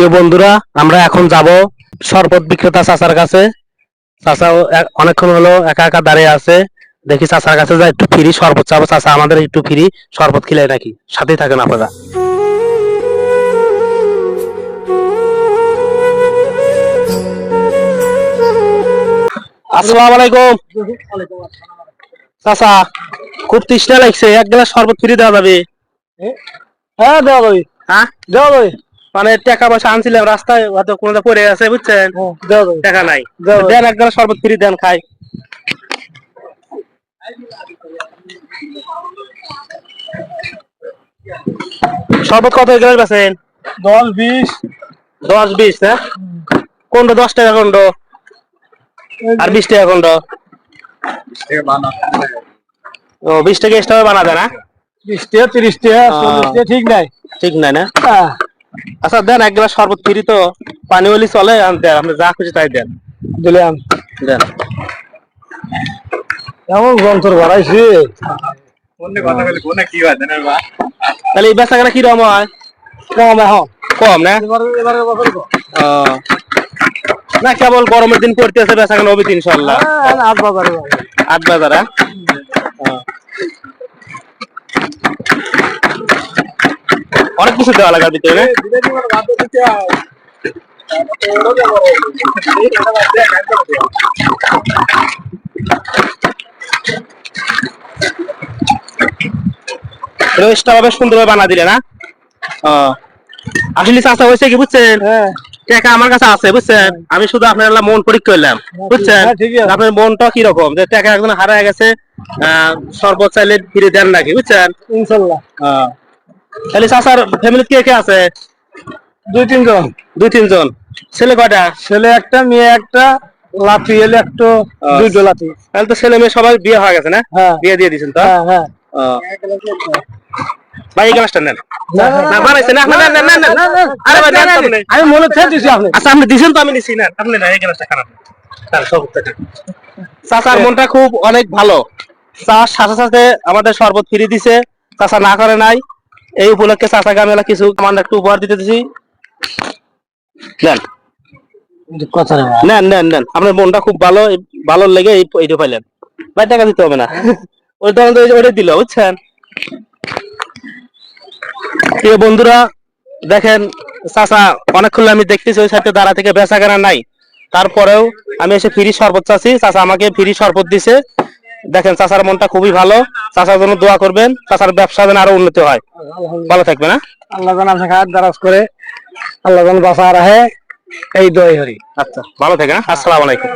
প্রিয় বন্ধুরা, আমরা এখন যাব শরবত বিক্রেতা চাচার কাছে। চাচা অনেকক্ষণ হলো একা একা দাঁড়িয়ে আছে। দেখি চাচার কাছে যা একটু ফ্রি শরবত চাবো। চাচা আমাদের একটু ফ্রি শরবত খিলাই নাকি, সাথেই থাকেন আপনারা। আসসালামু আলাইকুম। চাচা খুব তৃষ্ণা লাগছে, এক গ্লাস শরবত ফ্রি দেওয়া যাবে? হ্যাঁ দেওয়া যাবে। হ্যাঁ দেওয়া যাবে। মানে টাকা পয়সা আনছিলাম, রাস্তায় হয়তো কোনো পড়ে আছে বুঝছেন, দেওয়া যাবে। টাকা নাই। দেওয়া যাবে। দেন এক গ্লাস শরবত ফ্রি দেন, খাই। শরবত কত গ্লাস বেছেন? 10-20। 10-20 না? কোনটা 10 টাকা, কোনটা আর 20 টাকা কোনটা? ও 20 টাকা এক্সট্রা বানা দেয় না? 20 টাকা 30 টাকা 40 টাকা ঠিক নাই। ঠিক নাই না? আচ্ছা দেন এক গ্লাস শরবত ফ্রি তো, পানি হলি চলে, আনতে আপনি যা খুশি তাই দেন। দিলাম। দেন। এমন যন্ত্র বাড়াইছি। তাহলে এই বেচা কেনা কিরকম হয়? কম এখন। কম না? এবারে বছর কম। ও, না কেবল গরমের দিন করতেছে, বেচা কেনা হবে ইনশাআল্লাহ। 8 বাজারে যাবে। 8 বাজার। অনেক কিছু দেওয়া লাগে ভিতরে না? রোস্টটা ভাবে সুন্দরভাবে বানা দিলে না? আসলে চাচা হয়েছে কি বুঝছেন, টাকা আমার কাছে আছে বুঝছেন, আমি শুধু আপনার মন পরীক্ষা করলাম বুঝছেন। আপনার মনটা কিরকম, যে টাকা একজন হারায় গেছে, শরবত চাইলে ফিরে দেন নাকি বুঝছেন। ইনশাআল্লাহ। তাহলে চাচার ফ্যামিলি কে কে আছে? 2-3 জন। 2-3 জন। ছেলে কয়টা? ছেলে একটা, মেয়ে একটা, লাঠি এলে একটা, 2টো লাঠি। তাহলে তো ছেলে মেয়ে সবাই বিয়ে হয়ে গেছে না? হ্যাঁ। বিয়ে দিয়ে দিয়েছেন তো? হ্যাঁ হ্যাঁ। ভাই এই গ্লাসটা নেন। না বানাইছেন না? নেন নেন নেন নেন। আরে ভাই নেন আপনি। আমি মনে থেকে দিছি আপনি। আচ্ছা আপনি দিছেন তো, আমি নিছি না, আপনি না এই গ্লাসটা খারাপ। তার সব টাকা। চাচার মনটা খুব অনেক ভালো। চার সাথে সাথে আমাদের শরবত ফ্রি দিছে, চাচা না করে নাই। এই উপলক্ষে চাচাকে আমি কিছু সামান্য একটু উপহার দিতে দিছি। নেন কথা রে। নেন নেন নেন, আপনার মনটা খুব ভালো, ভালো লেগে এইটা পাইলেন। ভাই টাকা দিতে হবে না, ওই তখন ওইটাই দিল বুঝছেন। প্রিয় বন্ধুরা দেখেন, চাচা অনেকক্ষণ আমি দেখতেছি ওই সাইডে দাঁড়া থেকে বেচা কেনা নাই, তারপরেও আমি এসে ফ্রি শরবত চাচ্ছি, চাচা আমাকে ফ্রি শরবত দিছে। দেখেন চাচার মনটা খুবই ভালো, চাচার জন্য দোয়া করবেন, চাচার ব্যবসা যেন আরো উন্নতি হয়। ভালো থাকবে না? আল্লাহ যেন আপনাকে হাত দারাজ করে, আল্লাহ যেন বাঁচা রাখে, এই দোয়াই করি। আচ্ছা ভালো থাকেন। আসসালামু আলাইকুম।